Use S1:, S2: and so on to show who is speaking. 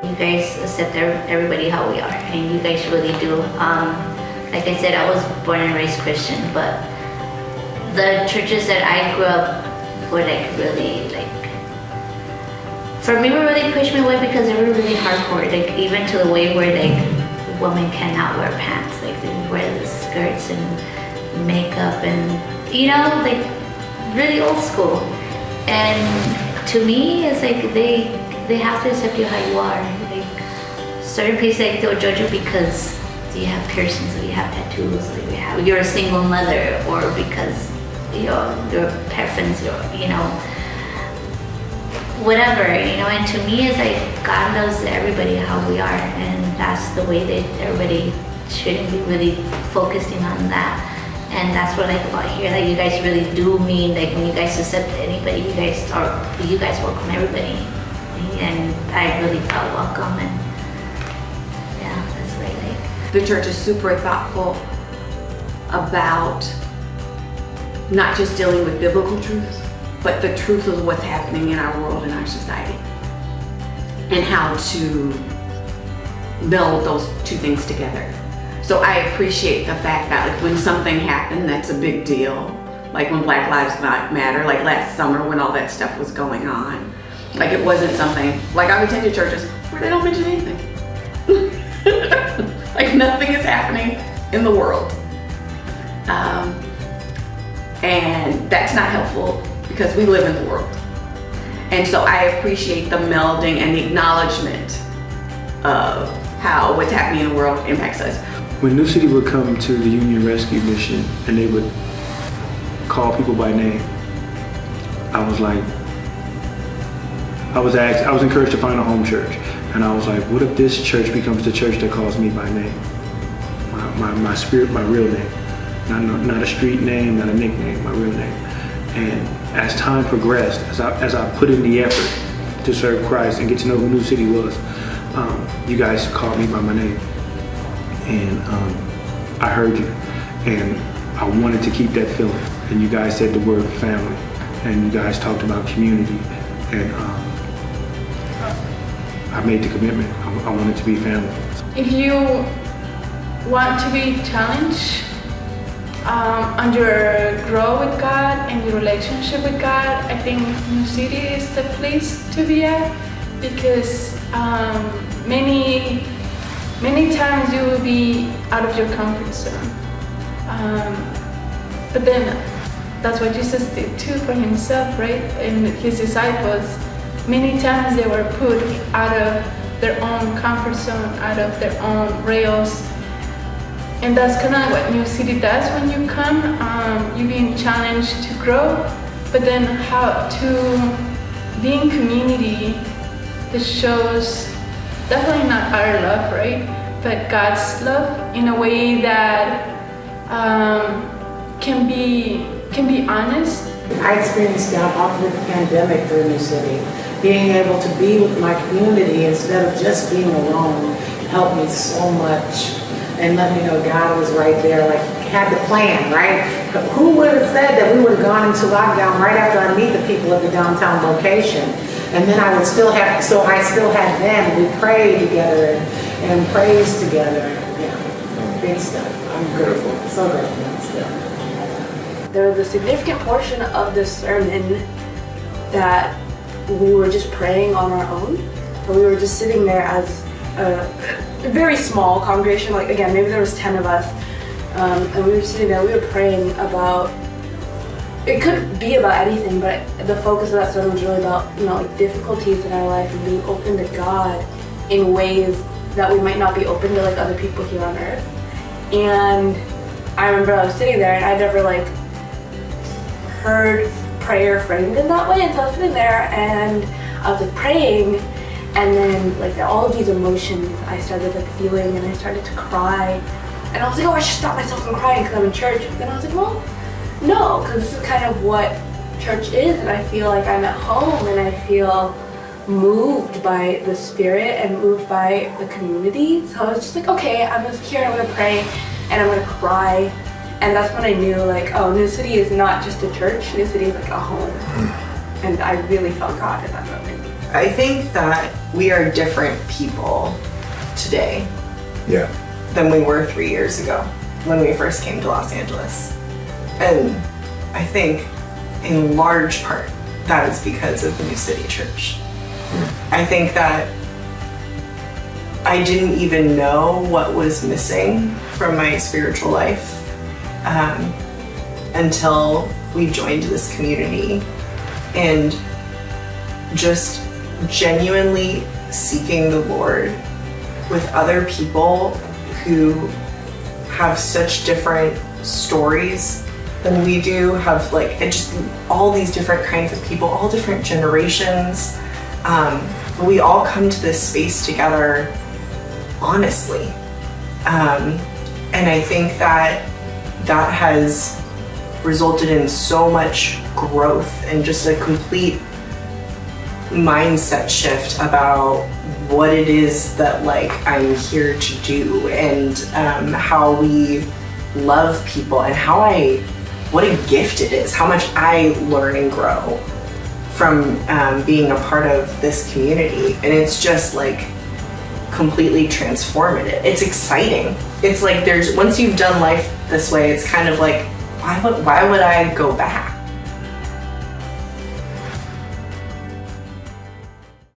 S1: you guys accept everybody how we are, and you guys really do. Like I said, I was born and raised Christian, but the churches that I grew up were like really like, for me, were really pushed me away because they were really hardcore. Like even to the way where like women cannot wear pants, like they wear the skirts and makeup and like really old school. And to me, it's like they have to accept you how you are. Like certain places, like they'll judge you because you have piercings or you have tattoos, or you're a single mother, or because your parents, whatever, and to me it's like God loves everybody how we are, and that's the way that everybody shouldn't be really focusing on that. And that's what I like about here, that you guys really do mean, like when you guys accept anybody, you guys welcome everybody, and I really felt welcome, and yeah, that's what I like.
S2: The church is super thoughtful about not just dealing with biblical truths, but the truth of what's happening in our world and our society, and how to meld those two things together. So I appreciate the fact that like when something happened that's a big deal, like when Black Lives Matter, like last summer when all that stuff was going on, like it wasn't something, like I've attended churches where they don't mention anything. Like nothing is happening in the world. And that's not helpful because we live in the world. And so I appreciate the melding and the acknowledgement of how what's happening in the world impacts us.
S3: When New City would come to the Union Rescue Mission and they would call people by name, I was encouraged to find a home church. And I was like, what if this church becomes the church that calls me by name? My spirit, my real name. Not a street name, not a nickname, my real name. And as time progressed, as I put in the effort to serve Christ and get to know who New City was, you guys called me by my name. And I heard you, and I wanted to keep that feeling. And you guys said the word family, and you guys talked about community, and I made the commitment. I wanted to be family.
S4: If you want to be challenged on your growth with God and your relationship with God, I think New City is the place to be at, because many times you will be out of your comfort zone. But then that's what Jesus did too for himself, right? And his disciples, many times they were put out of their own comfort zone, out of their own rails. And that's kind of what New City does when you come. You're being challenged to grow, but then how to be in community that shows definitely not our love, right? But God's love in a way that can be honest.
S5: I experienced that often with the pandemic through New City. Being able to be with my community instead of just being alone helped me so much, and let me know God was right there, like had the plan, right? But who would have said that we would have gone into lockdown right after I meet the people at the downtown location? And then I still had them. We prayed together and praised together. Yeah, big stuff. I'm grateful, so grateful still.
S6: There was a significant portion of this sermon that we were just praying on our own. And we were just sitting there as a very small congregation, like again, maybe there was 10 of us, and we were sitting there, we were praying about, it could be about anything, but the focus of that sermon was really about, like difficulties in our life and being open to God in ways that we might not be open to like other people here on earth. And I remember I was sitting there and I never like heard prayer framed in that way, and so I was sitting there and I was like praying, and then like all of these emotions I started like feeling, and I started to cry, and I was like, oh, I should stop myself from crying because I'm in church. And then I was like, well, no, because this is kind of what church is, and I feel like I'm at home, and I feel moved by the spirit and moved by the community. So I was just like, okay, I'm just here, I'm gonna pray and I'm gonna cry. And that's when I knew like, oh, New City is not just a church, New City is like a home. And I really felt God at that moment.
S7: I think that we are different people today
S8: Yeah.
S7: than we were 3 years ago when we first came to Los Angeles. And I think in large part that is because of the New City Church. I think that I didn't even know what was missing from my spiritual life until we joined this community, and just genuinely seeking the Lord with other people who have such different stories than we do, have like, and just all these different kinds of people, all different generations. We all come to this space together honestly. And I think that that has resulted in so much growth and just a complete mindset shift about what it is that like I'm here to do, and how we love people, and what a gift it is, how much I learn and grow from being a part of this community. And it's just like completely transformative. It's exciting. It's like once you've done life this way, it's kind of like, why would I go back?